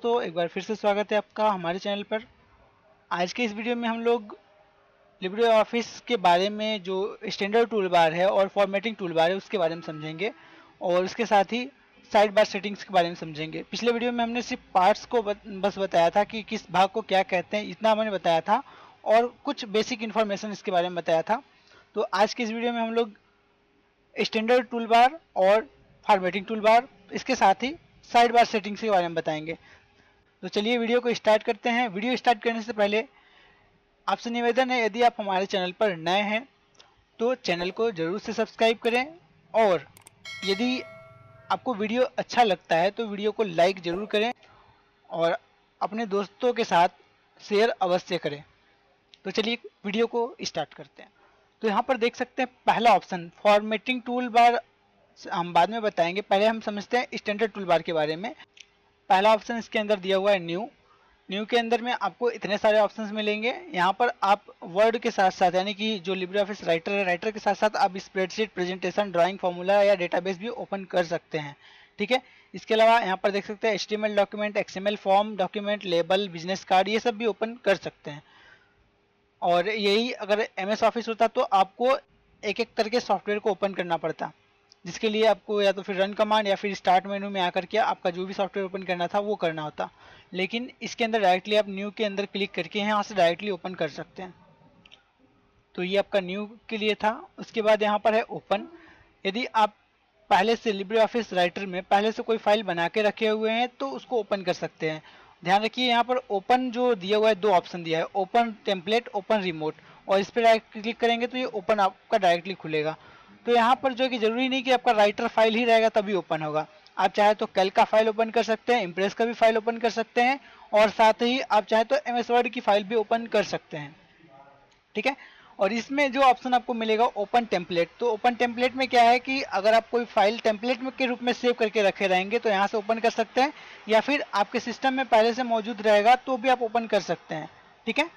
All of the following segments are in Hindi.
दोस्तों, एक बार फिर से स्वागत है आपका हमारे चैनल पर। आज के इस वीडियो में हम लोग लिब्रे ऑफिस के बारे में जो स्टैंडर्ड टूल बार है और फॉर्मेटिंग टूल बार है उसके बारे में समझेंगे और उसके साथ ही साइड बार सेटिंग्स के बारे में समझेंगे। पिछले वीडियो में हमने सिर्फ पार्ट्स को बस बताया था कि किस भाग को क्या कहते हैं, इतना हमने बताया था और कुछ बेसिक इन्फॉर्मेशन इसके बारे में बताया था। तो आज के इस वीडियो में हम लोग स्टैंडर्ड टूल बार और फॉर्मेटिंग टूल बार, इसके साथ ही साइड बार सेटिंग्स के बारे में बताएंगे। तो चलिए वीडियो को स्टार्ट करते हैं। वीडियो स्टार्ट करने से पहले आपसे निवेदन है, यदि आप हमारे चैनल पर नए हैं तो चैनल को जरूर से सब्सक्राइब करें और यदि आपको वीडियो अच्छा लगता है तो वीडियो को लाइक जरूर करें और अपने दोस्तों के साथ शेयर अवश्य करें। तो चलिए वीडियो को स्टार्ट करते हैं। तो यहाँ पर देख सकते हैं पहला ऑप्शन फॉर्मेटिंग टूल बार हम बाद में बताएंगे, पहले हम समझते हैं स्टैंडर्ड टूल बार के बारे में। पहला ऑप्शन इसके अंदर दिया हुआ है न्यू के अंदर में आपको इतने सारे ऑप्शंस मिलेंगे। यहाँ पर आप वर्ड के साथ साथ यानी कि जो लिब्रे ऑफिस राइटर है, राइटर के साथ साथ आप स्प्रेडशीट, प्रेजेंटेशन, ड्राइंग, फॉर्मूला या डेटाबेस भी ओपन कर सकते हैं। ठीक है, इसके अलावा यहाँ पर देख सकते हैं HTML document, XML form document, label, business card, ये सब भी ओपन कर सकते हैं। और यही अगर MS ऑफिस होता तो आपको एक एक करके सॉफ्टवेयर को ओपन करना पड़ता, जिसके लिए आपको या तो फिर रन कमांड या फिर स्टार्ट मेनू में आकर के आपका जो भी सॉफ्टवेयर ओपन करना था वो करना होता। लेकिन इसके अंदर डायरेक्टली आप न्यू के अंदर क्लिक करके यहाँ से डायरेक्टली ओपन कर सकते हैं। तो ये आपका न्यू के लिए था। उसके बाद यहाँ पर है ओपन। यदि आप पहले से लिब्रे ऑफिस राइटर में पहले से कोई फाइल बना के रखे हुए हैं तो उसको ओपन कर सकते हैं। ध्यान रखिए यहाँ पर ओपन जो दिया हुआ है, दो ऑप्शन दिया है, ओपन टेम्पलेट, ओपन रिमोट, और इस पर डायरेक्ट क्लिक करेंगे तो ये ओपन आपका डायरेक्टली खुलेगा। तो यहाँ पर जो है कि जरूरी नहीं कि आपका राइटर फाइल ही रहेगा तभी ओपन होगा। आप चाहे तो कैल्क का फाइल ओपन कर सकते हैं, इम्प्रेस का भी फाइल ओपन कर सकते हैं और साथ ही आप चाहे तो MS वर्ड की फाइल भी ओपन कर सकते हैं। ठीक है, और इसमें जो ऑप्शन आपको मिलेगा ओपन टेम्पलेट, तो ओपन टेम्पलेट में क्या है कि अगर आप कोई फाइल टेम्पलेट में के रूप में सेव करके रखे रहेंगे तो यहाँ से ओपन कर सकते हैं, या फिर आपके सिस्टम में पहले से मौजूद रहेगा तो भी आप ओपन कर सकते हैं। ठीक है,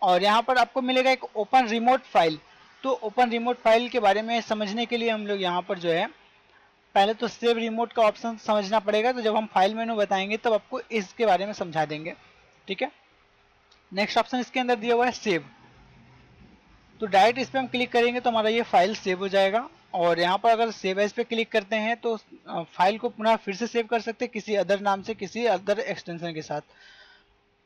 और यहाँ पर आपको मिलेगा एक ओपन रिमोट फाइल। तो ओपन रिमोट फाइल के बारे में समझने के लिए हम लोग यहाँ पर जो है पहले तो सेव रिमोट का ऑप्शन समझना पड़ेगा। तो जब हम फाइल मेनू बताएंगे तब आपको इसके बारे में समझा देंगे। ठीक है, नेक्स्ट ऑप्शन इसके अंदर दिया हुआ है सेव। तो डायरेक्ट इस पर हम क्लिक करेंगे तो हमारा ये फाइल सेव हो जाएगा। और यहाँ पर अगर सेव एज पे क्लिक करते हैं तो फाइल को पुनः फिर से सेव कर सकते हैं किसी अदर नाम से, किसी अदर एक्सटेंशन के साथ।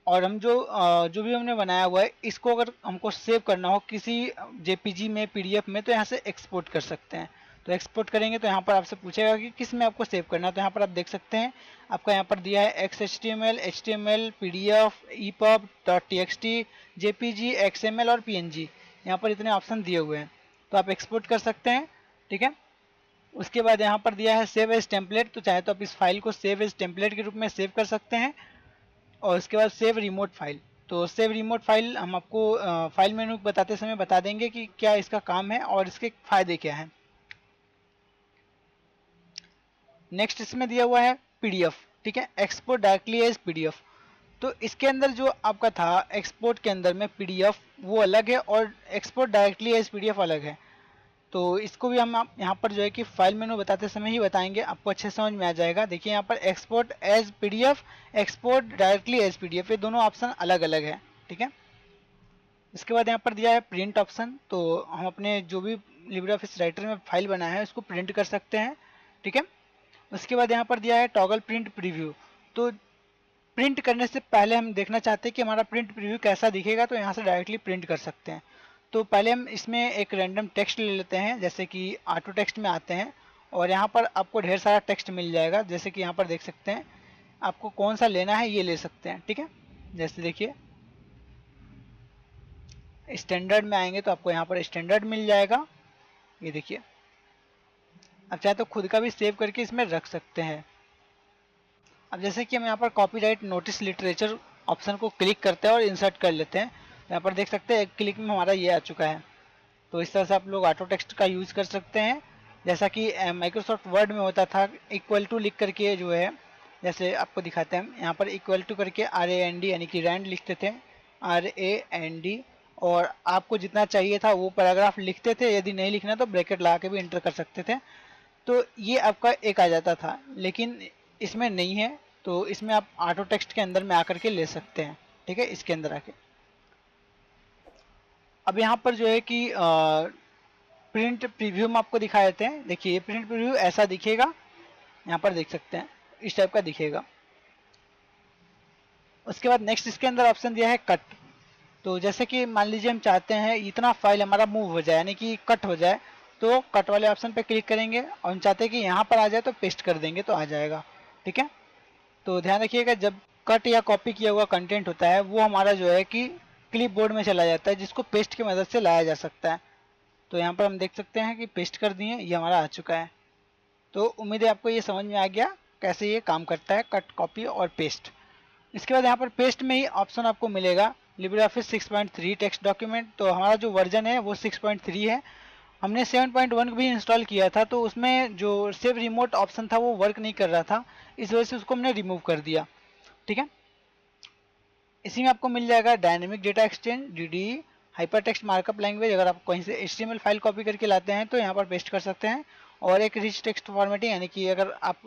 और हम जो भी हमने बनाया हुआ है इसको अगर हमको सेव करना हो किसी JPG में, PDF में, तो यहाँ से एक्सपोर्ट कर सकते हैं। तो एक्सपोर्ट करेंगे तो यहाँ पर आपसे पूछेगा कि किस में आपको सेव करना है। तो यहाँ पर आप देख सकते हैं आपका यहाँ पर दिया है XHTML, HTML, PDF, EPUB, .txt, JPG, XML और PNG। यहाँ पर इतने ऑप्शन दिए हुए हैं तो आप एक्सपोर्ट कर सकते हैं। ठीक है, उसके बाद यहाँ पर दिया है सेव एज टेम्पलेट। तो चाहे तो आप इस फाइल को सेव एज टेम्पलेट के रूप में सेव कर सकते हैं। और उसके बाद सेव रिमोट फाइल। तो सेव रिमोट फाइल हम आपको फाइल मेनू बताते समय बता देंगे कि क्या इसका काम है और इसके फायदे क्या हैं। नेक्स्ट इसमें दिया हुआ है PDF। ठीक है, एक्सपोर्ट डायरेक्टली एज PDF। तो इसके अंदर जो आपका था एक्सपोर्ट के अंदर में PDF वो अलग है और एक्सपोर्ट डायरेक्टली एज PDF अलग है। तो इसको भी हम यहाँ पर जो है कि फाइल मेनू बताते समय ही बताएंगे, आपको अच्छे समझ में आ जाएगा। देखिए यहाँ पर export as PDF, export directly as PDF, ये दोनों ऑप्शन अलग अलग है। ठीक है, इसके बाद यहाँ पर दिया है प्रिंट ऑप्शन। तो हम अपने जो भी लिब्रे ऑफिस राइटर में फाइल बनाया है उसको प्रिंट कर सकते हैं। ठीक है, उसके बाद यहाँ पर दिया है टॉगल प्रिंट प्रीव्यू। तो प्रिंट करने से पहले हम देखना चाहते हैं कि हमारा प्रिंट प्रीव्यू कैसा दिखेगा, तो यहाँ से डायरेक्टली प्रिंट कर सकते हैं। तो पहले हम इसमें एक रैंडम टेक्स्ट ले लेते हैं, जैसे कि ऑटो टेक्स्ट में आते हैं और यहाँ पर आपको ढेर सारा टेक्स्ट मिल जाएगा। जैसे कि यहाँ पर देख सकते हैं आपको कौन सा लेना है ये ले सकते हैं। ठीक है, जैसे देखिए स्टैंडर्ड में आएंगे तो आपको यहाँ पर स्टैंडर्ड मिल जाएगा। ये देखिए, आप चाहे तो खुद का भी सेव करके इसमें रख सकते हैं। अब जैसे कि हम यहाँ पर कॉपीराइट नोटिस लिटरेचर ऑप्शन को क्लिक करते हैं और इंसर्ट कर लेते हैं। यहाँ पर देख सकते हैं एक क्लिक में हमारा ये आ चुका है। तो इस तरह से आप लोग ऑटो टेक्स्ट का यूज़ कर सकते हैं, जैसा कि माइक्रोसॉफ्ट वर्ड में होता था इक्वल टू लिख करके जो है, जैसे आपको दिखाते हैं हम यहाँ पर इक्वल टू करके RAND यानी कि रैंड लिखते थे, RAND, और आपको जितना चाहिए था वो पैराग्राफ लिखते थे। यदि नहीं लिखना तो ब्रैकेट लगा के भी एंटर कर सकते थे। तो ये आपका एक आ जाता था, लेकिन इसमें नहीं है। तो इसमें आप ऑटो टेक्स्ट के अंदर में आकर के ले सकते हैं, ठीक है, इसके अंदर आके। अब यहाँ पर जो है कि प्रिंट प्रीव्यू में आपको दिखा देते हैं। देखिए ये प्रिंट प्रीव्यू ऐसा दिखेगा, यहाँ पर देख सकते हैं इस टाइप का दिखेगा। उसके बाद नेक्स्ट इसके अंदर ऑप्शन दिया है कट। तो जैसे कि मान लीजिए हम चाहते हैं इतना फाइल हमारा मूव हो जाए, यानी कि कट हो जाए, तो कट वाले ऑप्शन पे क्लिक करेंगे और हम चाहते हैं कि यहाँ पर आ जाए तो पेस्ट कर देंगे तो आ जाएगा, ठीक है। तो ध्यान रखिएगा जब कट या कॉपी किया हुआ कंटेंट होता है वो हमारा जो है कि क्लिप बोर्ड में चला जाता है, जिसको पेस्ट की मदद से लाया जा सकता है। तो यहाँ पर हम देख सकते हैं कि पेस्ट कर दिए, ये हमारा आ चुका है। तो उम्मीद है आपको ये समझ में आ गया कैसे ये काम करता है, कट, कॉपी और पेस्ट। इसके बाद यहाँ पर पेस्ट में ही ऑप्शन आपको मिलेगा लिब्रे ऑफिस 6.3 टेक्स्ट डॉक्यूमेंट। तो हमारा जो वर्जन है वो 6.3 है। हमने 7.1 भी इंस्टॉल किया था, तो उसमें जो सेव रिमोट ऑप्शन था वो वर्क नहीं कर रहा था, इस वजह से उसको हमने रिमूव कर दिया, ठीक है। इसी में आपको मिल जाएगा dynamic data exchange, DD, hyper text markup language. अगर आप कहीं से एचटीएमएल फाइल कॉपी करके लाते हैं तो यहाँ पर पेस्ट कर सकते हैं। और एक रिच टेक्स्ट फॉर्मेटिंग, यानी कि अगर आप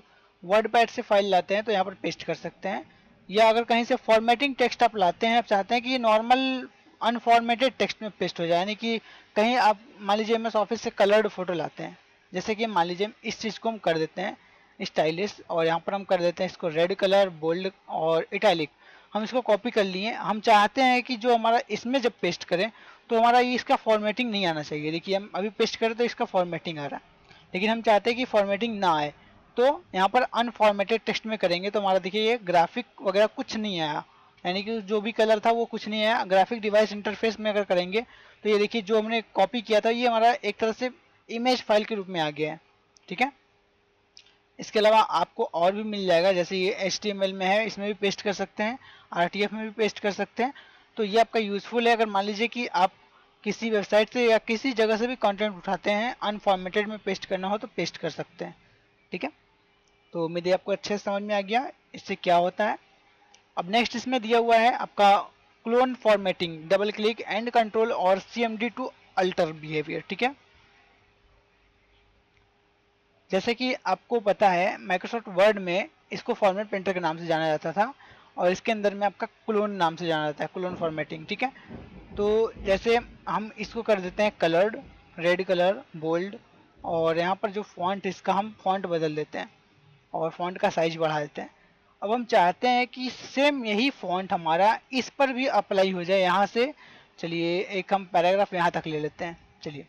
वर्ड पैड से फाइल लाते हैं तो यहाँ पर पेस्ट कर सकते हैं। या अगर कहीं से फॉर्मेटिंग टेक्स्ट आप लाते हैं, आप चाहते हैं कि ये नॉर्मल अनफॉर्मेटेड टेक्स्ट में पेस्ट हो जाए, यानी कि कहीं आप मान लीजिए एमएस ऑफिस से कलर्ड फोटो लाते हैं, जैसे कि मान लीजिए इस चीज़ को हम कर देते हैं स्टाइलिश, और यहाँ पर हम कर देते हैं इसको रेड कलर, बोल्ड और इटैलिक। हम इसको कॉपी कर लिए, हम चाहते हैं कि जो हमारा इसमें जब पेस्ट करें तो हमारा ये इसका फॉर्मेटिंग नहीं आना चाहिए। देखिए हम अभी पेस्ट करें तो इसका फॉर्मेटिंग आ रहा है, लेकिन हम चाहते हैं कि फॉर्मेटिंग ना आए। तो यहाँ पर अनफॉर्मेटेड टेक्स्ट में करेंगे तो हमारा देखिए ये ग्राफिक वगैरह कुछ नहीं आया, यानी कि जो भी कलर था वो कुछ नहीं आया। ग्राफिक डिवाइस इंटरफेस में अगर करेंगे तो ये देखिए जो हमने कॉपी किया था ये हमारा एक तरह से इमेज फाइल के रूप में आ गया है, ठीक है। इसके अलावा आपको और भी मिल जाएगा, जैसे ये HTML में है इसमें भी पेस्ट कर सकते हैं, RTF में भी पेस्ट कर सकते हैं। तो ये आपका यूज़फुल है अगर मान लीजिए कि आप किसी वेबसाइट से या किसी जगह से भी कंटेंट उठाते हैं, अनफॉर्मेटेड में पेस्ट करना हो तो पेस्ट कर सकते हैं, ठीक है। तो उम्मीद है आपको अच्छे से समझ में आ गया इससे क्या होता है। अब नेक्स्ट इसमें दिया हुआ है आपका clone formatting, double click and control और CMD टू अल्टर बिहेवियर, ठीक है। जैसे कि आपको पता है माइक्रोसॉफ्ट वर्ड में इसको फॉर्मेट पेंटर के नाम से जाना जाता था, और इसके अंदर में आपका क्लोन नाम से जाना जाता है, क्लोन फॉर्मेटिंग, ठीक है। तो जैसे हम इसको कर देते हैं कलर्ड, रेड कलर, बोल्ड, और यहाँ पर जो फॉन्ट इसका हम फॉन्ट बदल देते हैं और फॉन्ट का साइज बढ़ा देते हैं। अब हम चाहते हैं कि सेम यही फॉन्ट हमारा इस पर भी अप्लाई हो जाए, यहाँ से चलिए एक हम पैराग्राफ यहाँ तक ले लेते हैं। चलिए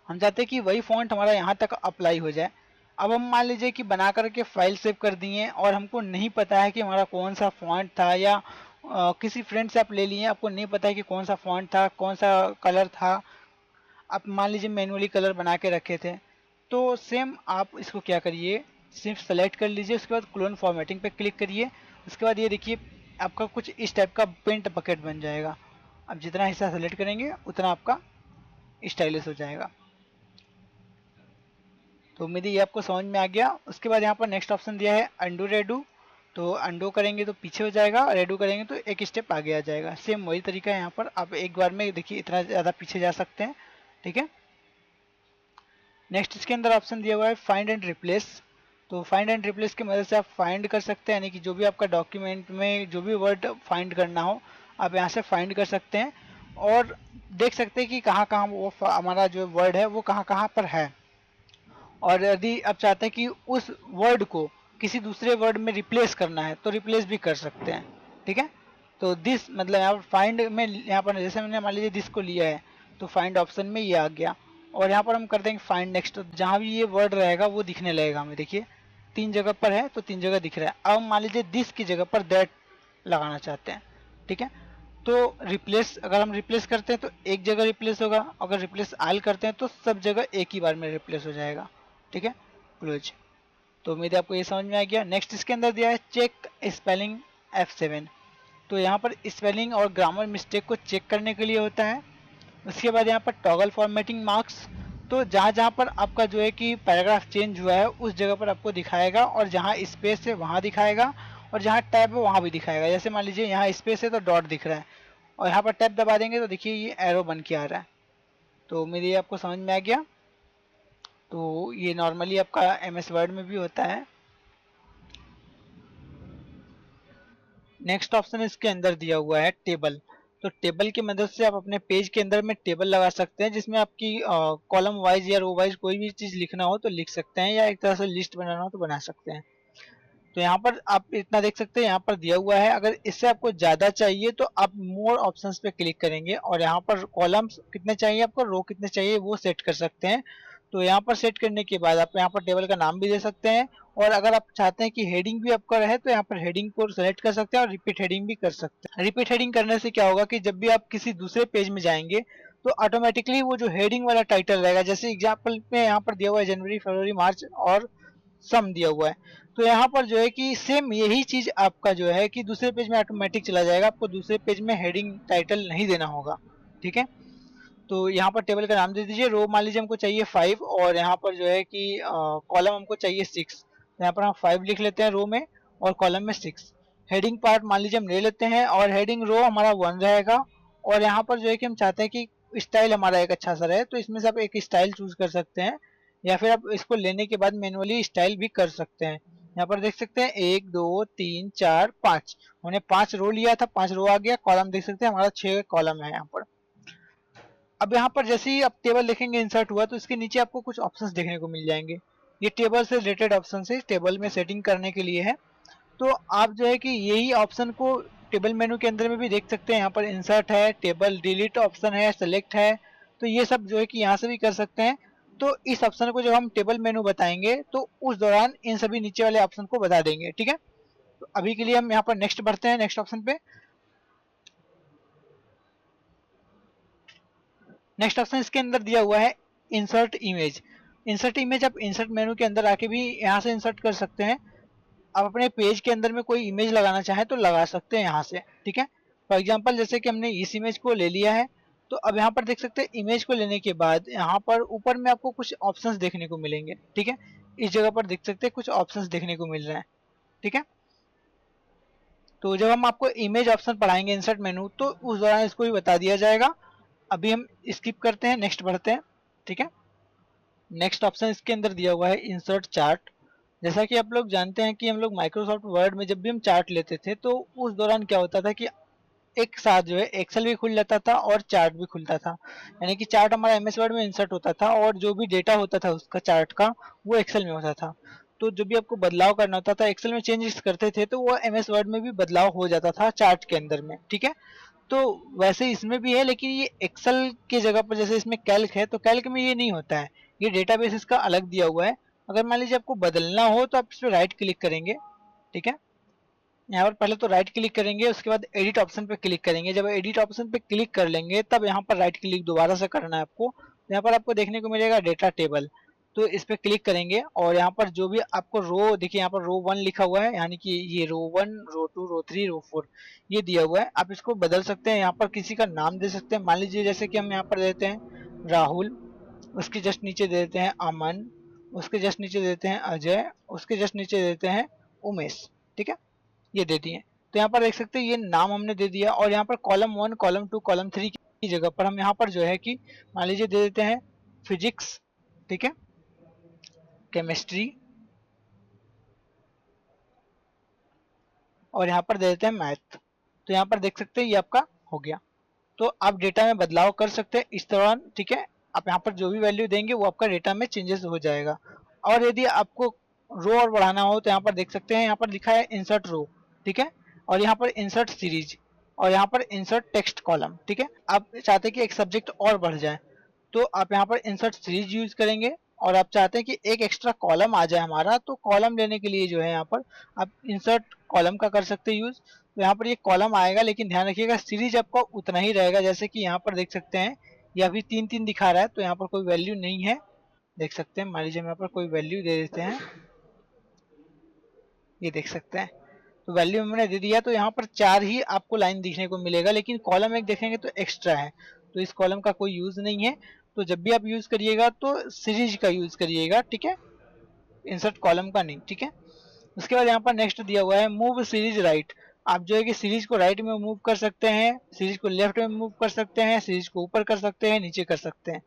हम चाहते हैं कि वही फॉन्ट हमारा यहाँ तक अप्लाई हो जाए। अब हम मान लीजिए कि बना करके फाइल सेव कर दिए और हमको नहीं पता है कि हमारा कौन सा फॉन्ट था, या किसी फ्रेंड से आप ले लिए, आपको नहीं पता है कि कौन सा फॉन्ट था, कौन सा कलर था, आप मान लीजिए मैनुअली कलर बना के रखे थे। तो सेम आप इसको क्या करिए, सिर्फ सेलेक्ट कर लीजिए, उसके बाद क्लोन फॉर्मेटिंग पे क्लिक करिए। उसके बाद ये देखिए आपका कुछ इस टाइप का पेंट बकेट बन जाएगा। अब जितना हिस्सा सेलेक्ट करेंगे उतना आपका स्टाइलिश हो जाएगा। तो उम्मीद है ये आपको समझ में आ गया। उसके बाद यहाँ पर नेक्स्ट ऑप्शन दिया है अंडू रेडू। तो अंडू करेंगे तो पीछे हो जाएगा, रेडू करेंगे तो एक स्टेप आगे आ जाएगा। सेम वही तरीका है, यहाँ पर आप एक बार में देखिए इतना ज़्यादा पीछे जा सकते हैं, ठीक है। नेक्स्ट इसके अंदर ऑप्शन दिया हुआ है फाइंड एंड रिप्लेस। तो फाइंड एंड रिप्लेस की मदद से आप फाइंड कर सकते हैं, यानी कि जो भी आपका डॉक्यूमेंट में जो भी वर्ड फाइंड करना हो आप यहाँ से फाइंड कर सकते हैं, और देख सकते हैं कि कहाँ कहाँ वो हमारा जो वर्ड है वो कहाँ कहाँ पर है। और यदि आप चाहते हैं कि उस वर्ड को किसी दूसरे वर्ड में रिप्लेस करना है तो रिप्लेस भी कर सकते हैं, ठीक है। तो दिस मतलब यहाँ पर फाइंड में, यहाँ पर जैसे मैंने मान लीजिए दिस को लिया है तो फाइंड ऑप्शन में ये आ गया, और यहाँ पर हम कर देंगे फाइंड नेक्स्ट। तो जहाँ भी ये वर्ड रहेगा वो दिखने लगेगा हमें, देखिए 3 जगह पर है तो 3 जगह दिख रहा है। अब मान लीजिए दिस की जगह पर दैट लगाना चाहते हैं, ठीक है। तो रिप्लेस, अगर हम रिप्लेस करते हैं तो एक जगह रिप्लेस होगा, अगर रिप्लेस आल करते हैं तो सब जगह एक ही बार में रिप्लेस हो जाएगा, ठीक है। क्लोज। तो उम्मीद है आपको ये समझ में आ गया। नेक्स्ट इसके अंदर दिया है चेक स्पेलिंग F7। तो यहाँ पर स्पेलिंग और ग्रामर मिस्टेक को चेक करने के लिए होता है। उसके बाद यहाँ पर टॉगल फॉर्मेटिंग मार्क्स। तो जहाँ जहाँ पर आपका जो है कि पैराग्राफ चेंज हुआ है उस जगह पर आपको दिखाएगा, और जहाँ स्पेस है वहाँ दिखाएगा, और जहाँ टैब है वहाँ भी दिखाएगा। जैसे मान लीजिए यहाँ स्पेस है तो डॉट दिख रहा है, और यहाँ पर टैब दबा देंगे तो देखिए ये एरो बन के आ रहा है। तो उम्मीद है आपको समझ में आ गया। तो ये नॉर्मली आपका MS वर्ड में भी होता है। नेक्स्ट ऑप्शन इसके अंदर दिया हुआ है टेबल। तो टेबल की मदद से आप अपने पेज के अंदर में टेबल लगा सकते हैं, जिसमें आपकी कॉलम वाइज या रो वाइज कोई भी चीज़ लिखना हो तो लिख सकते हैं, या एक तरह से लिस्ट बनाना हो तो बना सकते हैं। तो यहाँ पर आप इतना देख सकते हैं, यहाँ पर दिया हुआ है। अगर इससे आपको ज़्यादा चाहिए तो आप मोर ऑप्शंस पे क्लिक करेंगे और यहाँ पर कॉलम्स कितने चाहिए आपको, रो कितने चाहिए वो सेट कर सकते हैं। तो यहाँ पर सेट करने के बाद आप यहाँ पर टेबल का नाम भी दे सकते हैं, और अगर आप चाहते हैं कि हेडिंग भी आपका रहे तो यहाँ पर हेडिंग को सेलेक्ट कर सकते हैं और रिपीट हेडिंग भी कर सकते हैं। रिपीट हेडिंग करने से क्या होगा कि जब भी आप किसी दूसरे पेज में जाएंगे तो ऑटोमेटिकली वो जो हेडिंग वाला टाइटल रहेगा, जैसे एग्जाम्पल में यहाँ पर दिया हुआ है जनवरी, फरवरी, मार्च और सम दिया हुआ है, तो यहाँ पर जो है कि सेम यही चीज आपका जो है कि दूसरे पेज में ऑटोमेटिक चला जाएगा, आपको दूसरे पेज में हेडिंग टाइटल नहीं देना होगा। ठीक है, तो यहाँ पर टेबल का नाम दे दीजिए। रो मान लीजिए हमको चाहिए 5 और यहाँ पर जो है कि कॉलम हमको चाहिए 6, तो यहाँ पर हम 5 लिख लेते हैं रो में और कॉलम में 6। हेडिंग पार्ट मान लीजिए हम ले लेते हैं और हेडिंग रो हमारा 1 रहेगा, और यहाँ पर जो है कि हम चाहते हैं कि स्टाइल हमारा एक अच्छा सा रहे, तो इसमें से आप एक स्टाइल चूज कर सकते हैं, या फिर आप इसको लेने के बाद मैनुअली स्टाइल भी कर सकते हैं। यहाँ पर देख सकते हैं 1 2 3 4 5, हमने 5 रो लिया था, 5 रो आ गया। कॉलम देख सकते हैं हमारा 6 कॉलम है यहाँ पर। अब यहाँ पर जैसे ही आप टेबल देखेंगे इंसर्ट हुआ तो इसके नीचे आपको कुछ ऑप्शंस देखने को मिल जाएंगे। ये टेबल से रिलेटेड ऑप्शन है, टेबल में सेटिंग करने के लिए है। तो आप जो है कि यही ऑप्शन को टेबल मेनू के अंदर में भी देख सकते हैं। यहाँ पर इंसर्ट है, टेबल डिलीट ऑप्शन है, सेलेक्ट है, तो ये सब जो है कि यहाँ से भी कर सकते हैं। तो इस ऑप्शन को जब हम टेबल मेनू बताएंगे तो उस दौरान इन सभी नीचे वाले ऑप्शन को बता देंगे। ठीक है, तो अभी के लिए हम यहाँ पर नेक्स्ट बढ़ते हैं, नेक्स्ट ऑप्शन पे। नेक्स्ट ऑप्शन इसके अंदर दिया हुआ है इंसर्ट इमेज। इंसर्ट इमेज आप इंसर्ट मेनू के अंदर आके भी यहाँ से इंसर्ट कर सकते हैं। आप अपने पेज के अंदर में कोई इमेज लगाना चाहें तो लगा सकते हैं यहाँ से। ठीक है, फॉर एग्जांपल जैसे कि हमने इस इमेज को ले लिया है, तो अब यहाँ पर देख सकते हैं इमेज को लेने के बाद यहाँ पर ऊपर में आपको कुछ ऑप्शंस देखने को मिलेंगे। ठीक है, इस जगह पर देख सकते हैं कुछ ऑप्शंस देखने को मिल रहे हैं। ठीक है, तो जब हम आपको इमेज ऑप्शन पढ़ाएंगे इंसर्ट मेनू तो उस दौरान इसको भी बता दिया जाएगा। अभी हम स्किप करते हैं, नेक्स्ट बढ़ते हैं। ठीक है, नेक्स्ट ऑप्शन इसके अंदर दिया हुआ है इंसर्ट चार्ट। जैसा कि आप लोग जानते हैं कि हम लोग माइक्रोसॉफ्ट वर्ड में जब भी हम चार्ट लेते थे तो उस दौरान क्या होता था कि एक साथ जो है एक्सेल भी खुल जाता था और चार्ट भी खुलता था। यानी कि चार्ट हमारा एमएस वर्ड में इंसर्ट होता था और जो भी डेटा होता था उसका चार्ट का वो एक्सेल में होता था। तो जो भी आपको बदलाव करना होता था एक्सेल में चेंजेस करते थे तो वो एमएस वर्ड में भी बदलाव हो जाता था चार्ट के अंदर में। ठीक है, तो वैसे इसमें भी है, लेकिन ये एक्सेल की जगह पर जैसे इसमें कैल्क है तो कैल्क में ये नहीं होता है, ये डेटाबेस इसका अलग दिया हुआ है। अगर मान लीजिए आपको बदलना हो तो आप इस पर राइट क्लिक करेंगे। ठीक है, यहाँ पर पहले तो राइट क्लिक करेंगे, उसके बाद एडिट ऑप्शन पे क्लिक करेंगे। जब एडिट ऑप्शन पे क्लिक कर लेंगे तब यहाँ पर राइट क्लिक दोबारा से करना है आपको। यहाँ पर आपको देखने को मिलेगा डेटा टेबल, तो इस पे क्लिक करेंगे और यहाँ पर जो भी आपको रो देखिए, यहाँ पर रो 1 लिखा हुआ है, यानी कि ये रो 1, रो 2, रो 3, रो 4 ये दिया हुआ है। आप इसको बदल सकते हैं, यहाँ पर किसी का नाम दे सकते हैं। मान लीजिए जैसे कि हम यहाँ पर देते हैं राहुल, उसके जस्ट नीचे दे देते हैं अमन, उसके जस्ट नीचे देते हैं अजय, उसके जस्ट नीचे देते हैं उमेश। ठीक है, ये दे दिए। तो यहाँ पर देख सकते हैं ये नाम हमने दे दिया, और यहाँ पर कॉलम 1, कॉलम 2, कॉलम 3 की जगह पर हम यहाँ पर जो है कि मान लीजिए दे देते हैं फिजिक्स, ठीक है, केमिस्ट्री, और यहाँ पर दे देते हैं मैथ। तो यहाँ पर देख सकते हैं ये आपका हो गया। तो आप डेटा में बदलाव कर सकते हैं इस दौरान। ठीक है, आप यहाँ पर जो भी वैल्यू देंगे वो आपका डेटा में चेंजेस हो जाएगा। और यदि आपको रो और बढ़ाना हो तो यहाँ पर देख सकते हैं, यहाँ पर लिखा है इंसर्ट रो। ठीक है, और यहाँ पर इंसर्ट सीरीज, और यहाँ पर इंसर्ट टेक्स्ट कॉलम। ठीक है, आप चाहते हैं कि एक सब्जेक्ट और बढ़ जाए तो आप यहाँ पर इंसर्ट सीरीज यूज करेंगे, और आप चाहते हैं कि एक एक्स्ट्रा कॉलम आ जाए हमारा तो कॉलम लेने के लिए जो है यहाँ पर आप इंसर्ट कॉलम का कर सकते हैं यूज। तो यहाँ पर ये कॉलम आएगा, लेकिन ध्यान रखिएगा सीरीज आपका उतना ही रहेगा। जैसे कि यहाँ पर देख सकते हैं ये अभी 3 3 दिखा रहा है, तो यहाँ पर कोई वैल्यू नहीं है। देख सकते हैं, मान लीजिए हम यहाँ पर कोई वैल्यू दे देते हैं, ये देख सकते हैं, तो वैल्यू हमने दे दिया। तो यहाँ पर 4 ही आपको लाइन दिखने को मिलेगा, लेकिन कॉलम एक देखेंगे तो एक्स्ट्रा है, तो इस कॉलम का कोई यूज नहीं है। तो जब भी आप यूज करिएगा तो सीरीज का यूज करिएगा। ठीक है, इंसर्ट कॉलम का नहीं। ठीक है, उसके बाद यहाँ पर नेक्स्ट दिया हुआ है मूव सीरीज राइट। आप जो है कि सीरीज को राइट में मूव कर सकते हैं, सीरीज को लेफ्ट में मूव कर सकते हैं, सीरीज को ऊपर कर सकते हैं, नीचे कर सकते हैं।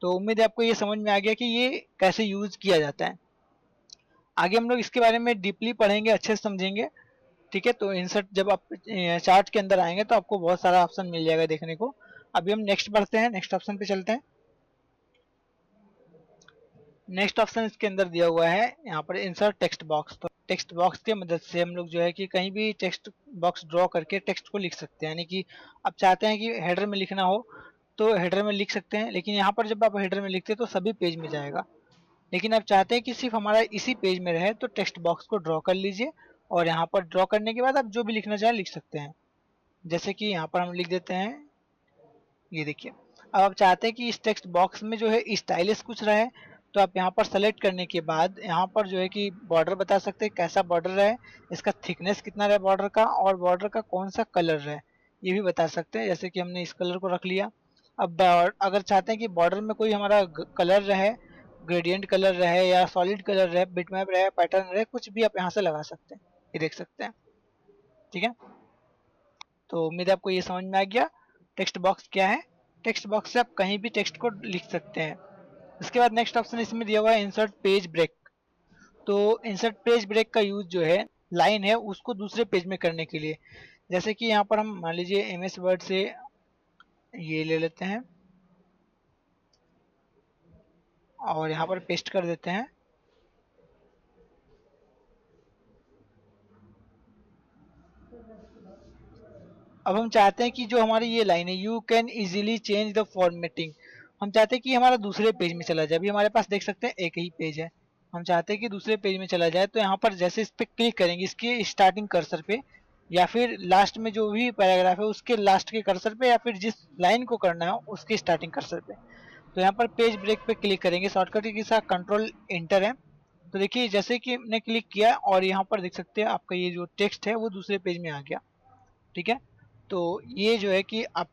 तो उम्मीद है आपको ये समझ में आ गया कि ये कैसे यूज किया जाता है। आगे हम लोग इसके बारे में डीपली पढ़ेंगे, अच्छे से समझेंगे। ठीक है, तो इंसर्ट जब आप चार्ट के अंदर आएंगे तो आपको बहुत सारा ऑप्शन मिल जाएगा देखने को। अभी हम नेक्स्ट बढ़ते हैं, नेक्स्ट ऑप्शन पे चलते हैं। नेक्स्ट ऑप्शन इसके अंदर दिया हुआ है यहाँ पर इंसर्ट टेक्स्ट बॉक्स। तो टेक्स्ट बॉक्स की मदद से हम लोग जो है कि कहीं भी टेक्स्ट बॉक्स ड्रॉ करके टेक्स्ट को लिख सकते हैं। यानी कि आप चाहते हैं कि हेडर में लिखना हो तो हेडर में लिख सकते हैं, लेकिन यहाँ पर जब आप हेडर में लिखते हैं तो सभी पेज में जाएगा। लेकिन आप चाहते हैं कि सिर्फ हमारा इसी पेज में रहे तो टेक्स्ट बॉक्स को ड्रॉ कर लीजिए, और यहाँ पर ड्रॉ करने के बाद आप जो भी लिखना चाहें लिख सकते हैं। जैसे कि यहाँ पर हम लिख देते हैं, ये देखिए। अब आप चाहते हैं कि इस टेक्स्ट बॉक्स में जो है स्टाइलिश कुछ रहे, तो आप यहाँ पर सेलेक्ट करने के बाद यहाँ पर जो है कि बॉर्डर बता सकते हैं कैसा बॉर्डर रहे, इसका थिकनेस कितना रहे बॉर्डर का, और बॉर्डर का कौन सा कलर रहे ये भी बता सकते हैं। जैसे कि हमने इस कलर को रख लिया। अब अगर चाहते हैं कि बॉर्डर में कोई हमारा कलर रहे, ग्रेडियंट कलर रहे या सॉलिड कलर रहे, बिटमैप रहे, पैटर्न रहे, कुछ भी आप यहाँ से लगा सकते हैं, ये देख सकते हैं। ठीक है, तो उम्मीद है आपको ये समझ में आ गया टेक्स्ट बॉक्स क्या है। टेक्स्ट बॉक्स से आप कहीं भी टेक्स्ट को लिख सकते हैं। इसके बाद नेक्स्ट ऑप्शन इसमें दिया हुआ है इंसर्ट पेज ब्रेक। तो इंसर्ट पेज ब्रेक का यूज जो है लाइन है उसको दूसरे पेज में करने के लिए। जैसे कि यहाँ पर हम मान लीजिए एमएस वर्ड से ये ले लेते हैं और यहाँ पर पेस्ट कर देते हैं। अब हम चाहते हैं कि जो हमारी ये लाइन है you can easily change the formatting, हम चाहते हैं कि हमारा दूसरे पेज में चला जाए। अभी हमारे पास देख सकते हैं एक ही पेज है, हम चाहते हैं कि दूसरे पेज में चला जाए। तो यहाँ पर जैसे इस पर क्लिक करेंगे इसके स्टार्टिंग कर्सर पे, या फिर लास्ट में जो भी पैराग्राफ है उसके लास्ट के कर्सर पे, या फिर जिस लाइन को करना है उसके स्टार्टिंग कर्सर पे। तो यहाँ पर पेज ब्रेक पे क्लिक करेंगे, शॉर्टकट के साथ कंट्रोल इंटर है। तो देखिए जैसे कि हमने क्लिक किया और यहाँ पर देख सकते हैं आपका ये जो टेक्स्ट है वो दूसरे पेज में आ गया। ठीक है, तो ये जो है कि आप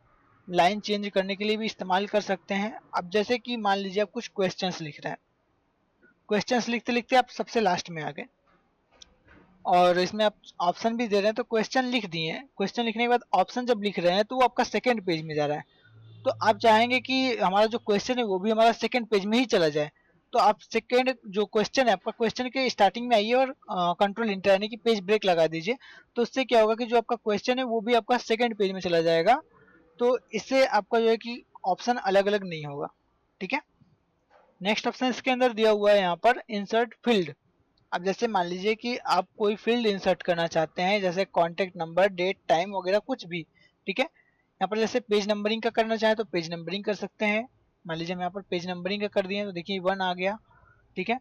लाइन चेंज करने के लिए भी इस्तेमाल कर सकते हैं। अब जैसे कि मान लीजिए आप कुछ क्वेश्चंस लिख रहे हैं, क्वेश्चंस लिखते लिखते आप सबसे लास्ट में आ गए और इसमें आप ऑप्शन भी दे रहे हैं, तो क्वेश्चन लिख दिए हैं। क्वेश्चन लिखने के बाद ऑप्शन जब लिख रहे हैं तो वो आपका सेकेंड पेज में जा रहा है। तो आप चाहेंगे कि हमारा जो क्वेश्चन है वो भी हमारा सेकेंड पेज में ही चला जाए, तो आप सेकेंड जो क्वेश्चन है आपका क्वेश्चन के स्टार्टिंग में आइए और कंट्रोल इंटर यानी कि पेज ब्रेक लगा दीजिए। तो उससे क्या होगा कि जो आपका क्वेश्चन है वो भी आपका सेकेंड पेज में चला जाएगा। तो इससे आपका जो है कि ऑप्शन अलग अलग नहीं होगा। ठीक है, नेक्स्ट ऑप्शन इसके अंदर दिया हुआ है यहाँ पर इंसर्ट फील्ड। अब जैसे मान लीजिए कि आप कोई फील्ड इंसर्ट करना चाहते हैं, जैसे कॉन्टेक्ट नंबर, डेट, टाइम वगैरह कुछ भी। ठीक है, यहाँ पर जैसे पेज नंबरिंग का करना चाहे तो पेज नंबरिंग कर सकते हैं। मान लीजिए हम यहाँ पर पेज नंबरिंग का कर दिए तो देखिए 1 आ गया। ठीक है,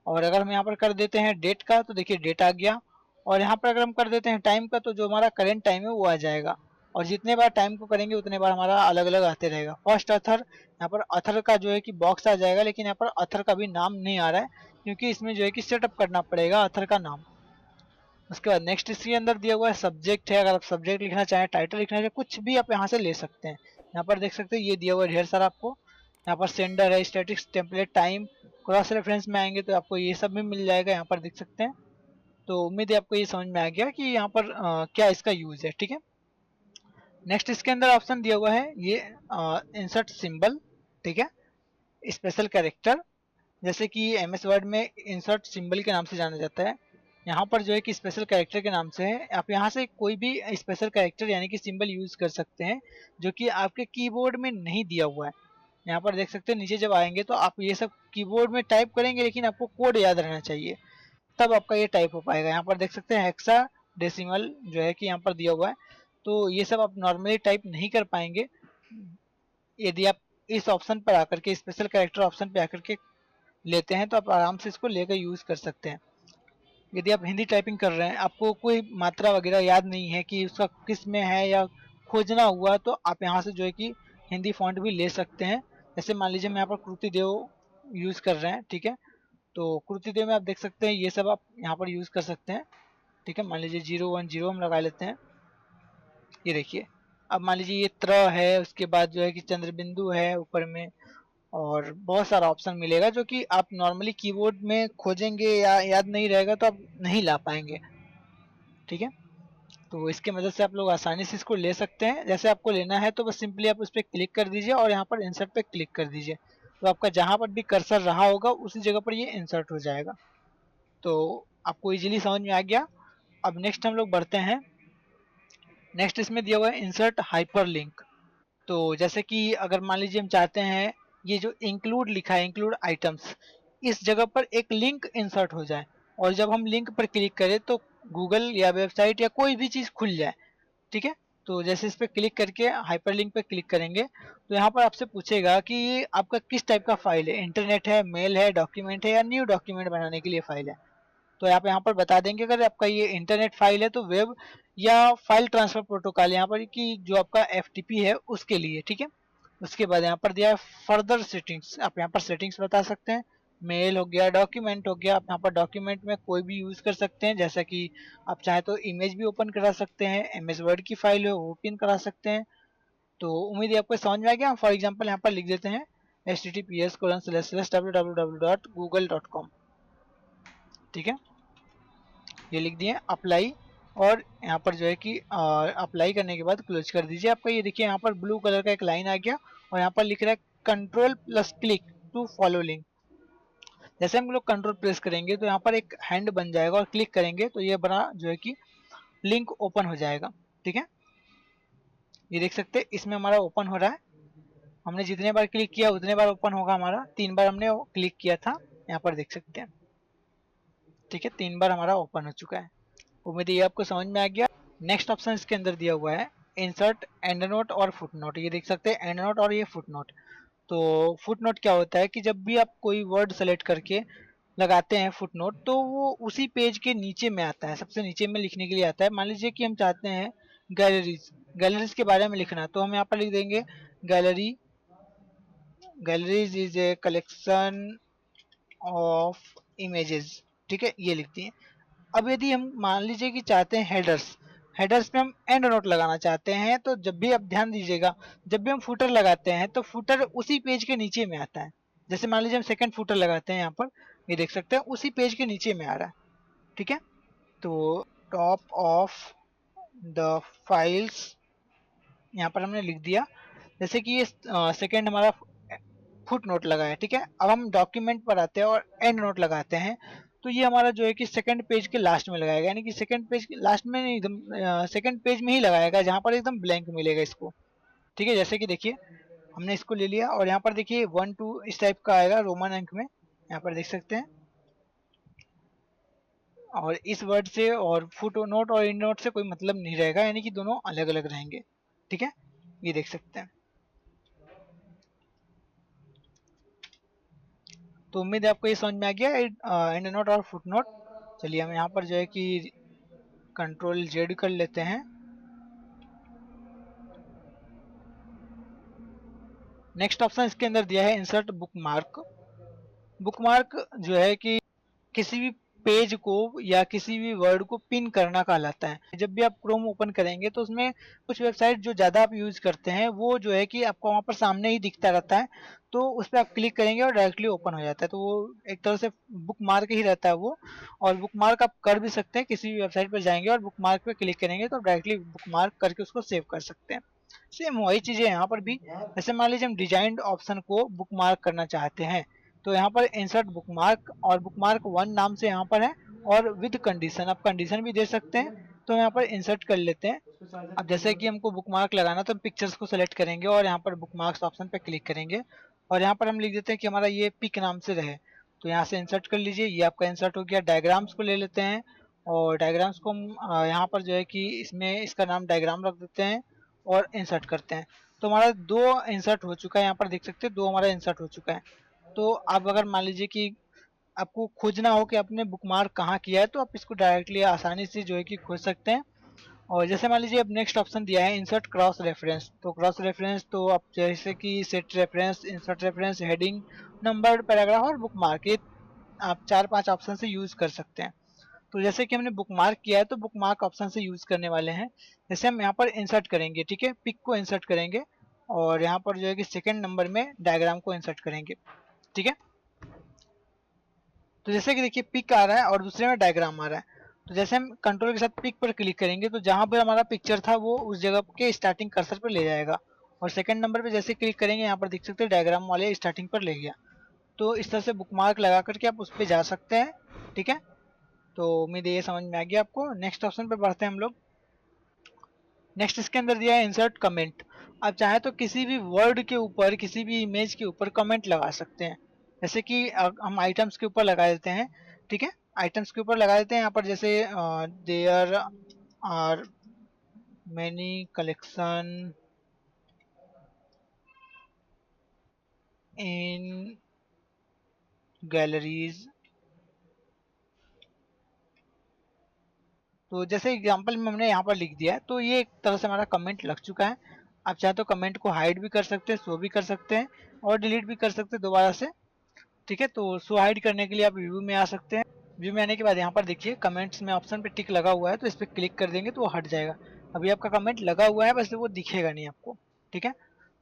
और अगर हम यहाँ पर कर देते हैं डेट का तो देखिए डेट आ गया। और यहाँ पर अगर हम कर देते हैं टाइम का तो जो हमारा करेंट टाइम है वो आ जाएगा। और जितने बार टाइम को करेंगे उतने बार हमारा अलग अलग आते रहेगा। फर्स्ट अथर, यहाँ पर अथर का जो है कि बॉक्स आ जाएगा, लेकिन यहाँ पर अथर का भी नाम नहीं आ रहा है क्योंकि इसमें जो है कि सेटअप करना पड़ेगा अथर का नाम। उसके बाद नेक्स्ट इसके अंदर दिया हुआ है सब्जेक्ट है, अगर आप सब्जेक्ट लिखना चाहें, टाइटल लिखना चाहें, कुछ भी आप यहाँ से ले सकते हैं। यहाँ पर देख सकते हैं ये दिया हुआ है ढेर सारा आपको। यहाँ पर सेंडर है, statics, template, time, cross reference में आएंगे तो आपको ये सब भी मिल जाएगा, यहाँ पर देख सकते हैं। तो उम्मीद है आपको ये समझ में आ गया कि यहाँ पर क्या इसका यूज है। ठीक है, नेक्स्ट इसके अंदर ऑप्शन दिया हुआ है ये इंसर्ट सिंबल। ठीक है, स्पेशल कैरेक्टर, जैसे कि एमएस वर्ड में इंसर्ट सिंबल के नाम से जाना जाता है, यहाँ पर जो है कि स्पेशल कैरेक्टर के नाम से है। आप यहाँ से कोई भी स्पेशल कैरेक्टर यानी कि सिंबल यूज कर सकते हैं जो कि आपके कीबोर्ड में नहीं दिया हुआ है। यहाँ पर देख सकते हैं नीचे जब आएंगे तो आप ये सब कीबोर्ड में टाइप करेंगे, लेकिन आपको कोड याद रहना चाहिए तब आपका ये टाइप हो पाएगा। यहाँ पर देख सकते हैं हेक्सा डेसिमल जो है कि यहाँ पर दिया हुआ है, तो ये सब आप नॉर्मली टाइप नहीं कर पाएंगे। यदि आप इस ऑप्शन पर आकर के स्पेशल कैरेक्टर ऑप्शन पे आकर के लेते हैं तो आप आराम से इसको लेकर यूज कर सकते हैं। यदि आप हिंदी टाइपिंग कर रहे हैं, आपको कोई मात्रा वगैरह याद नहीं है कि उसका किस में है या खोजना हुआ, तो आप यहाँ से जो है कि हिंदी फॉन्ट भी ले सकते हैं। जैसे मान लीजिए मैं यहाँ पर कृति देव यूज कर रहे हैं। ठीक है, तो कृति देव में आप देख सकते हैं ये सब आप यहाँ पर यूज कर सकते हैं। ठीक है, मान लीजिए 010 हम लगा लेते हैं, ये देखिए। अब मान लीजिए ये त्र है, उसके बाद जो है कि चंद्र बिंदु है ऊपर में, और बहुत सारा ऑप्शन मिलेगा जो कि आप नॉर्मली कीबोर्ड में खोजेंगे या याद नहीं रहेगा तो आप नहीं ला पाएंगे। ठीक है, तो इसके मदद से आप लोग आसानी से इसको ले सकते हैं। जैसे आपको लेना है तो बस सिंपली आप उस पर क्लिक कर दीजिए और यहाँ पर इंसर्ट पे क्लिक कर दीजिए, तो आपका जहाँ पर भी कर्सर रहा होगा उसी जगह पर ये इंसर्ट हो जाएगा। तो आपको इजीली समझ में आ गया। अब नेक्स्ट हम लोग बढ़ते हैं। नेक्स्ट इसमें दिया हुआ है इंसर्ट हाइपरलिंक। तो जैसे कि अगर मान लीजिए हम चाहते हैं ये जो इंक्लूड लिखा है, इंक्लूड आइटम्स, इस जगह पर एक लिंक इंसर्ट हो जाए और जब हम लिंक पर क्लिक करें तो गूगल या वेबसाइट या कोई भी चीज़ खुल जाए। ठीक है, तो जैसे इस पर क्लिक करके हाइपरलिंक पे क्लिक करेंगे तो यहाँ पर आपसे पूछेगा कि ये आपका किस टाइप का फाइल है, इंटरनेट है, मेल है, डॉक्यूमेंट है या न्यू डॉक्यूमेंट बनाने के लिए फाइल है। तो आप यहाँ पर बता देंगे अगर आपका ये इंटरनेट फाइल है तो वेब या फाइल ट्रांसफर प्रोटोकॉल यहाँ पर कि जो आपका एफटीपी है उसके लिए। ठीक है, उसके बाद यहाँ पर दिया है फर्दर सेटिंग्स, आप यहाँ पर सेटिंग्स बता सकते हैं। मेल हो गया, डॉक्यूमेंट हो गया, आप यहाँ पर डॉक्यूमेंट में कोई भी यूज कर सकते हैं, जैसा कि आप चाहे तो इमेज भी ओपन करा सकते हैं, एमएस वर्ड की फाइल हो वो ओपन करा सकते हैं। तो उम्मीद है आपको समझ में आ गया। फॉर एग्जाम्पल यहाँ पर लिख देते हैं https://www.google.com। ठीक है, ये लिख दिए अप्लाई, और यहाँ पर जो है कि अप्लाई करने के बाद क्लोज कर दीजिए। आपका ये देखिए यहाँ पर ब्लू कलर का एक लाइन आ गया और यहाँ पर लिख रहा है control plus click to follow link. जैसे हम लोग कंट्रोल प्रेस करेंगे तो यहाँ पर एक हैंड बन जाएगा और क्लिक करेंगे तो ये बना जो है कि लिंक ओपन हो जाएगा। ठीक है, ये देख सकते हैं इसमें हमारा ओपन हो रहा है। हमने जितने बार क्लिक किया उतने बार ओपन होगा हमारा, 3 बार हमने क्लिक किया था, यहाँ पर देख सकते हैं। ठीक है, 3 बार हमारा ओपन हो चुका है। उम्मीद है ये आपको समझ में आ गया। नेक्स्ट ऑप्शन इसके अंदर दिया हुआ है इंसर्ट एंड नोट और फुट नोट। ये देख सकते हैं एंड नोट और ये फुट नोट। तो फुट नोट क्या होता है कि जब भी आप कोई वर्ड सेलेक्ट करके लगाते हैं फुट नोट तो वो उसी पेज के नीचे में आता है, सबसे नीचे में लिखने के लिए आता है। मान लीजिए कि हम चाहते हैं गैलरीज, गैलरीज के बारे में लिखना, तो हम यहाँ पर लिख देंगे gallery, galleries is a collection of images. ठीक है, ये लिखते हैं। अब यदि हम मान लीजिए कि चाहते हैं हेडर्स, हेडर्स में हम एंड नोट लगाना चाहते हैं, तो जब भी आप ध्यान दीजिएगा जब भी हम फुटर लगाते हैं तो फुटर उसी पेज के नीचे में आता है। जैसे मान लीजिए हम सेकंड फुटर लगाते हैं यहाँ पर, ये देख सकते हैं उसी पेज के नीचे में आ रहा है। ठीक है, तो टॉप ऑफ द फाइल्स यहाँ पर हमने लिख दिया। जैसे कि ये सेकंड हमारा फुट नोट लगा है। ठीक है, अब हम डॉक्यूमेंट पर आते हैं और एंड नोट लगाते हैं, तो ये हमारा जो है कि सेकंड पेज के लास्ट में लगाएगा, यानी कि सेकंड पेज के लास्ट में नहीं, एकदम सेकंड पेज में ही लगाएगा जहाँ पर एकदम ब्लैंक मिलेगा इसको। ठीक है, जैसे कि देखिए हमने इसको ले लिया और यहाँ पर देखिए 1 2 इस टाइप का आएगा रोमन अंक में, यहाँ पर देख सकते हैं। और इस वर्ड से और फुट नोट और एंड नोट से कोई मतलब नहीं रहेगा, यानी कि दोनों अलग अलग रहेंगे। ठीक है, ये देख सकते हैं। तो उम्मीद है आपको ये समझ में आ गया एंड नोट और फुट नोट। चलिए हम यहाँ पर जो है कि कंट्रोल जेड कर लेते हैं। नेक्स्ट ऑप्शन इसके अंदर दिया है इंसर्ट बुकमार्क। बुकमार्क जो है कि किसी भी पेज को या किसी भी वर्ड को पिन करना कहलाता है। जब भी आप क्रोम ओपन करेंगे तो उसमें कुछ वेबसाइट जो ज़्यादा आप यूज़ करते हैं वो जो है कि आपको वहाँ पर सामने ही दिखता रहता है, तो उस पर आप क्लिक करेंगे और डायरेक्टली ओपन हो जाता है। तो वो एक तरह से बुक मार्क ही रहता है वो। और बुक मार्क आप कर भी सकते हैं, किसी भी वेबसाइट पर जाएंगे और बुक मार्क पे क्लिक करेंगे तो डायरेक्टली बुक मार्क करके उसको सेव कर सकते हैं। सेम वही चीज़ें यहाँ पर भी। जैसे मान लीजिए हम डिजाइंड ऑप्शन को बुक मार्क करना चाहते हैं, तो यहाँ पर इंसर्ट बुकमार्क और बुकमार्क 1 नाम से यहाँ पर है, और विद कंडीशन, आप कंडीशन भी दे सकते हैं। तो यहाँ पर इंसर्ट कर लेते हैं। अब जैसे कि हमको बुकमार्क लगाना तो हम पिक्चर्स को सेलेक्ट करेंगे और यहाँ पर बुकमार्क्स ऑप्शन पे क्लिक करेंगे और यहाँ पर हम लिख देते हैं कि हमारा ये पिक नाम से रहे। तो यहाँ से इंसर्ट कर लीजिए, ये आपका इंसर्ट हो गया। डायग्राम्स को ले लेते हैं और डायग्राम्स को हम यहाँ पर जो है कि इसमें इसका नाम डायग्राम रख देते हैं और इंसर्ट करते हैं। तो हमारा 2 इंसर्ट हो चुका है, यहाँ पर देख सकते हैं 2 हमारा इंसर्ट हो चुका है। तो आप अगर मान लीजिए कि आपको खोजना हो कि आपने बुकमार्क कहाँ किया है तो आप इसको डायरेक्टली आसानी से जो है कि खोज सकते हैं। और जैसे मान लीजिए अब नेक्स्ट ऑप्शन दिया है इंसर्ट क्रॉस रेफरेंस। तो क्रॉस रेफरेंस तो आप जैसे कि set reference, insert reference, heading, numbered paragraph और बुकमार्क, ये आप 4 5 ऑप्शन से यूज कर सकते हैं। तो जैसे कि हमने बुकमार्क किया है तो बुकमार्क ऑप्शन से यूज करने वाले हैं। जैसे हम यहाँ पर इंसर्ट करेंगे, ठीक है, पिक को इंसर्ट करेंगे और यहाँ पर जो है कि सेकंड नंबर में डायग्राम को इंसर्ट करेंगे। ठीक है, तो जैसे कि देखिए पिक आ रहा है और दूसरे में डायग्राम आ रहा है। तो जैसे हम कंट्रोल के साथ पिक पर क्लिक करेंगे तो जहां पर हमारा पिक्चर था वो उस जगह के स्टार्टिंग कर्सर पर ले जाएगा, और सेकंड नंबर पे जैसे क्लिक करेंगे यहाँ पर देख सकते हैं डायग्राम वाले स्टार्टिंग पर ले गया। तो इस तरह से बुकमार्क लगा करके आप उस पर जा सकते हैं। ठीक है, तो उम्मीद है ये समझ में आ गया आपको। नेक्स्ट ऑप्शन पे बढ़ते हैं हम लोग। नेक्स्ट इसके अंदर दिया है इंसर्ट कमेंट। आप चाहे तो किसी भी वर्ड के ऊपर, किसी भी इमेज के ऊपर कमेंट लगा सकते हैं। जैसे कि हम आइटम्स के ऊपर लगा देते हैं, ठीक है। आइटम्स के ऊपर लगा देते हैं यहाँ पर, जैसे there are many collection in galleries. तो जैसे एग्जांपल में हमने यहाँ पर लिख दिया है, तो ये एक तरह से हमारा कमेंट लग चुका है। आप चाहे तो कमेंट को हाइड भी कर सकते हैं, शो भी कर सकते हैं और डिलीट भी कर सकते हैं दोबारा से, ठीक है। तो शो हाइड करने के लिए आप व्यू में आ सकते हैं। व्यू में आने के बाद यहाँ पर देखिए कमेंट्स में ऑप्शन पे टिक लगा हुआ है, तो इस पर क्लिक कर देंगे तो वो हट जाएगा। अभी आपका कमेंट लगा हुआ है, बस वो दिखेगा नहीं आपको, ठीक है।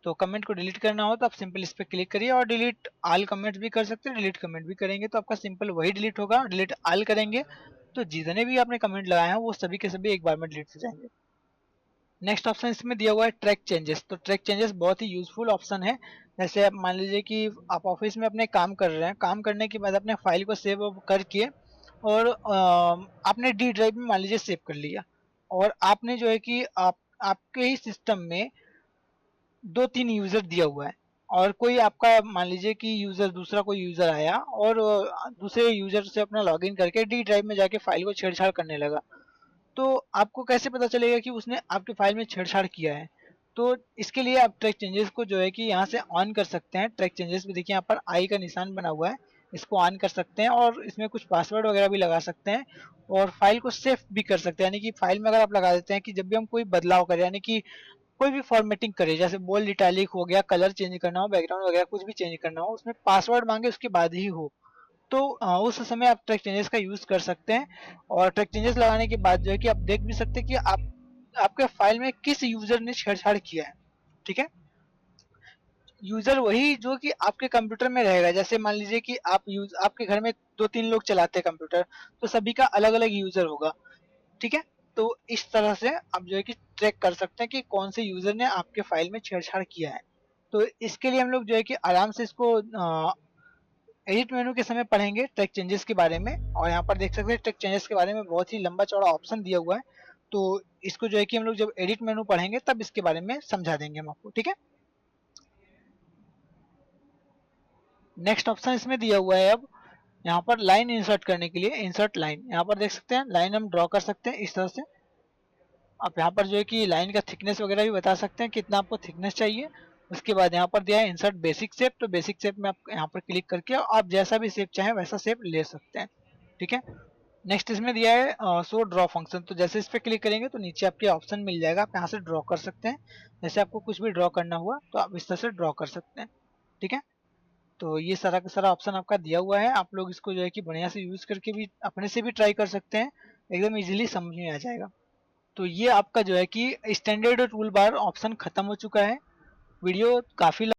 तो कमेंट को डिलीट करना हो तो आप सिंपल इस पर क्लिक करिए, और डिलीट आल कमेंट्स भी कर सकते हैं। डिलीट कमेंट भी करेंगे तो आपका सिंपल वही डिलीट होगा। डिलीट आल करेंगे तो जितने भी आपने कमेंट लगाए हैं वो सभी के सभी एक बार में डिलीट हो जाएंगे। नेक्स्ट ऑप्शन इसमें दिया हुआ है ट्रैक चेंजेस। तो ट्रैक चेंजेस बहुत ही यूजफुल ऑप्शन है। जैसे आप मान लीजिए कि आप ऑफिस में अपने काम कर रहे हैं, काम करने के बाद अपने फाइल को सेव करके और आपने डी ड्राइव में मान लीजिए सेव कर लिया, और आपने जो है कि आपके ही सिस्टम में 2-3 यूजर दिया हुआ है, और कोई आपका मान लीजिए कि यूजर, दूसरा कोई यूजर आया और दूसरे यूजर से अपना लॉगिन करके डी ड्राइव में जाके फाइल को छेड़छाड़ करने लगा। तो आपको कैसे पता चलेगा कि उसने आपके फाइल में छेड़छाड़ किया है? तो इसके लिए आप ट्रैक चेंजेस को जो है कि यहाँ से ऑन कर सकते हैं। ट्रैक चेंजेस में देखिए यहाँ पर आई का निशान बना हुआ है, इसको ऑन कर सकते हैं और इसमें कुछ पासवर्ड वगैरह भी लगा सकते हैं, और फाइल को सेव भी कर सकते हैं। यानी कि फाइल में अगर आप लगा देते हैं कि जब भी हम कोई बदलाव करें, यानी कि कोई भी फॉर्मेटिंग करे, जैसे बोल्ड इटैलिक हो गया, कलर चेंज करना हो, बैकग्राउंड वगैरह कुछ भी चेंज करना हो, उसमें पासवर्ड मांगे उसके बाद ही हो, तो उस समय आप ट्रैक चेंजेस का यूज कर सकते हैं। और ट्रैक चेंजेस लगाने के बाद जो है कि आप देख भी सकते हैं कि आप आपके फाइल में किस यूजर ने छेड़छाड़ किया है, ठीक है। यूजर वही जो कि आपके कंप्यूटर में रहेगा। जैसे मान लीजिए कि आपके घर में 2-3 लोग चलाते हैं कंप्यूटर, तो सभी का अलग अलग यूजर होगा, ठीक है। तो इस तरह से आप जो है कि ट्रैक कर सकते हैं कि कौन से यूजर ने आपके फाइल में छेड़छाड़ किया है। तो इसके लिए हम लोग जो है कि आराम से इसको एडिट मेनू के समय पढ़ेंगे ट्रैक चेंजेस के बारे में। और यहाँ पर देख सकते हैं ट्रैक चेंजेस के बारे में बहुत ही लंबा चौड़ा ऑप्शन दिया हुआ है। तो इसको जो है कि हम लोग जब एडिट मेनू पढ़ेंगे तब इसके बारे में समझा देंगे हम आपको, ठीक है। नेक्स्ट ऑप्शन इसमें दिया हुआ है अब यहाँ पर लाइन इंसर्ट करने के लिए, इंसर्ट लाइन। यहाँ पर देख सकते हैं लाइन हम ड्रॉ कर सकते हैं इस तरह से। आप यहाँ पर जो है कि लाइन का थिकनेस वगैरह भी बता सकते हैं, कितना आपको थिकनेस चाहिए। उसके बाद यहाँ पर दिया है इंसर्ट बेसिक शेप। तो बेसिक शेप में आप यहाँ पर क्लिक करके आप जैसा भी शेप चाहें वैसा शेप ले सकते हैं, ठीक है। नेक्स्ट इसमें दिया है शो ड्रॉ फंक्शन। तो जैसे इस पर क्लिक करेंगे तो नीचे आपके ऑप्शन मिल जाएगा, आप यहाँ से ड्रॉ कर सकते हैं। जैसे आपको कुछ भी ड्रॉ करना हुआ तो आप इस तरह से ड्रॉ कर सकते हैं, ठीक है। तो ये सारा का सारा ऑप्शन आपका दिया हुआ है। आप लोग इसको जो है कि बढ़िया से यूज करके भी अपने से भी ट्राई कर सकते हैं, एकदम इजीली समझ में आ जाएगा। तो ये आपका जो है कि स्टैंडर्ड टूल बार ऑप्शन खत्म हो चुका है। वीडियो काफ़ी